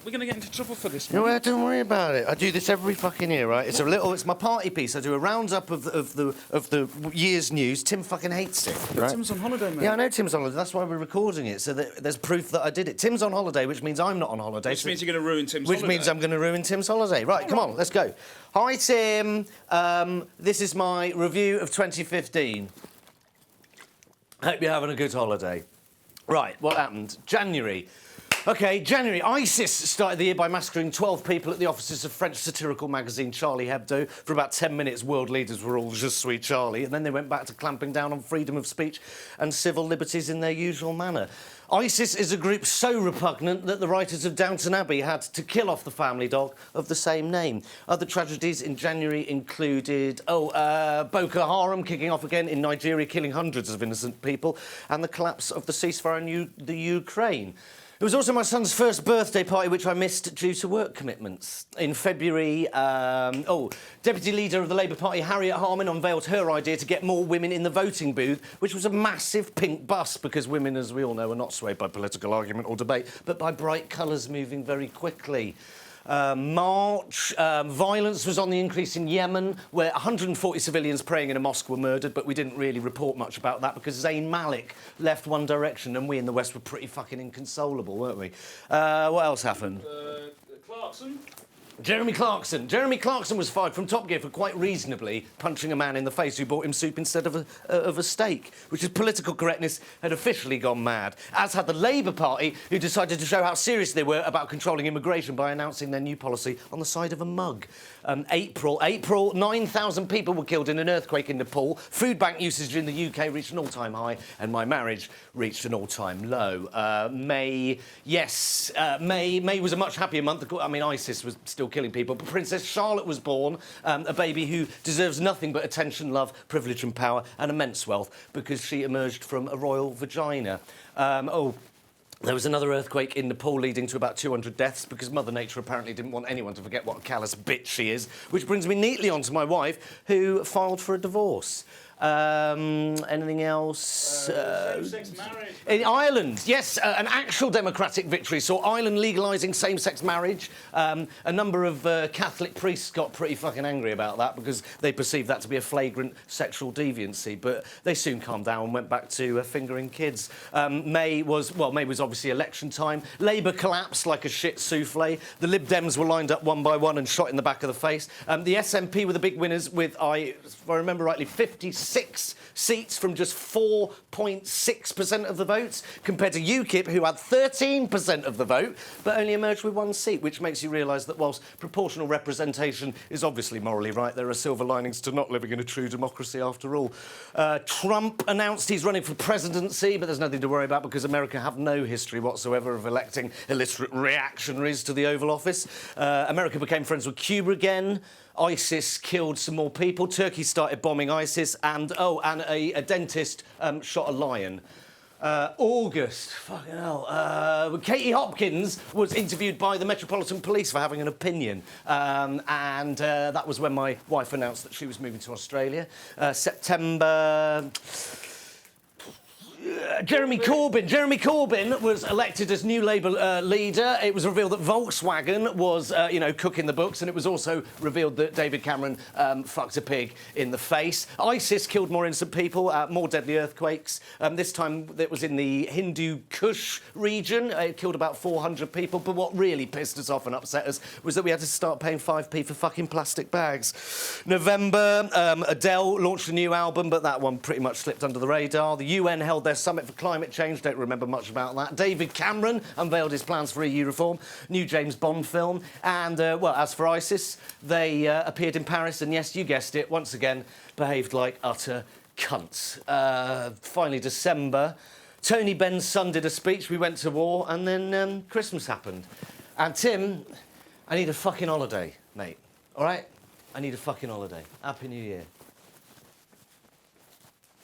We're going to get into trouble for this, No, mate. don't worry about it. I do this every fucking year, right? It's my party piece. I do a roundup of the year's news. Tim fucking hates it, right? Tim's on holiday, mate. Yeah, I know Tim's on holiday. That's why we're recording it, so that there's proof that I did it. Tim's on holiday, which means I'm not on holiday. Which means you're going to ruin Tim's Which holiday. means I'm going to ruin Tim's holiday. Right, come on, let's go. Hi, Tim. This is my review of 2015. Hope you're having a good holiday. Right, what happened? January. OK, January. ISIS started the year by massacring 12 people at the offices of French satirical magazine Charlie Hebdo. For about 10 minutes, world leaders were all Je suis Charlie, and then they went back to clamping down on freedom of speech and civil liberties in their usual manner. ISIS is a group so repugnant that the writers of Downton Abbey had to kill off the family dog of the same name. Other tragedies in January included, Boko Haram kicking off again in Nigeria, killing hundreds of innocent people, and the collapse of the ceasefire in the Ukraine. It was also my son's first birthday party, which I missed due to work commitments. In February, Deputy Leader of the Labour Party, Harriet Harman, unveiled her idea to get more women in the voting booth, which was a massive pink bust, because women, as we all know, are not swayed by political argument or debate, but by bright colours moving very quickly. March, violence was on the increase in Yemen, where 140 civilians praying in a mosque were murdered, but we didn't really report much about that because Zayn Malik left One Direction and we in the West were pretty fucking inconsolable, weren't we? What else happened? Clarkson? Jeremy Clarkson. Jeremy Clarkson was fired from Top Gear for quite reasonably punching a man in the face who bought him soup instead of a steak, which is political correctness had officially gone mad, as had the Labour Party, who decided to show how serious they were about controlling immigration by announcing their new policy on the side of a mug. April, 9,000 people were killed in an earthquake in Nepal. Food bank usage in the UK reached an all-time high, and my marriage reached an all-time low. May was a much happier month. I mean, ISIS was still killing people, but Princess Charlotte was born, a baby who deserves nothing but attention, love, privilege and power and immense wealth because she emerged from a royal vagina. There was another earthquake in Nepal leading to about 200 deaths because Mother Nature apparently didn't want anyone to forget what a callous bitch she is, which brings me neatly on to my wife, who filed for a divorce. Anything else? Same-sex marriage. In Ireland, yes, an actual democratic victory saw Ireland legalising same-sex marriage. A number of Catholic priests got pretty fucking angry about that because they perceived that to be a flagrant sexual deviancy, but they soon calmed down and went back to fingering kids. May was obviously election time. Labour collapsed like a shit souffle. The Lib Dems were lined up one by one and shot in the back of the face. The SNP were the big winners with, if I remember rightly, 56 seats from just 4.6% of the votes, compared to UKIP, who had 13% of the vote, but only emerged with one seat, which makes you realise that whilst proportional representation is obviously morally right, there are silver linings to not living in a true democracy after all. Trump announced he's running for presidency, but there's nothing to worry about because America have no history whatsoever of electing illiterate reactionaries to the Oval Office. America became friends with Cuba again. ISIS killed some more people. Turkey started bombing ISIS, and a dentist shot a lion. August, fucking hell. Katie Hopkins was interviewed by the Metropolitan Police for having an opinion, and that was when my wife announced that she was moving to Australia. September. Jeremy Corbyn was elected as new Labour leader. It was revealed that Volkswagen was, cooking the books, and it was also revealed that David Cameron fucked a pig in the face. ISIS killed more innocent people, more deadly earthquakes. This time it was in the Hindu Kush region. It killed about 400 people. But what really pissed us off and upset us was that we had to start paying 5p for fucking plastic bags. November, Adele launched a new album, but that one pretty much slipped under the radar. The UN held their summit for climate change. Don't remember much about that. David Cameron unveiled his plans for EU reform. New James Bond film. And, as for ISIS, they appeared in Paris and, yes, you guessed it, once again, behaved like utter cunts. Finally, December, Tony Benn's son did a speech, we went to war, and then Christmas happened. And, Tim, I need a fucking holiday, mate. All right? I need a fucking holiday. Happy New Year.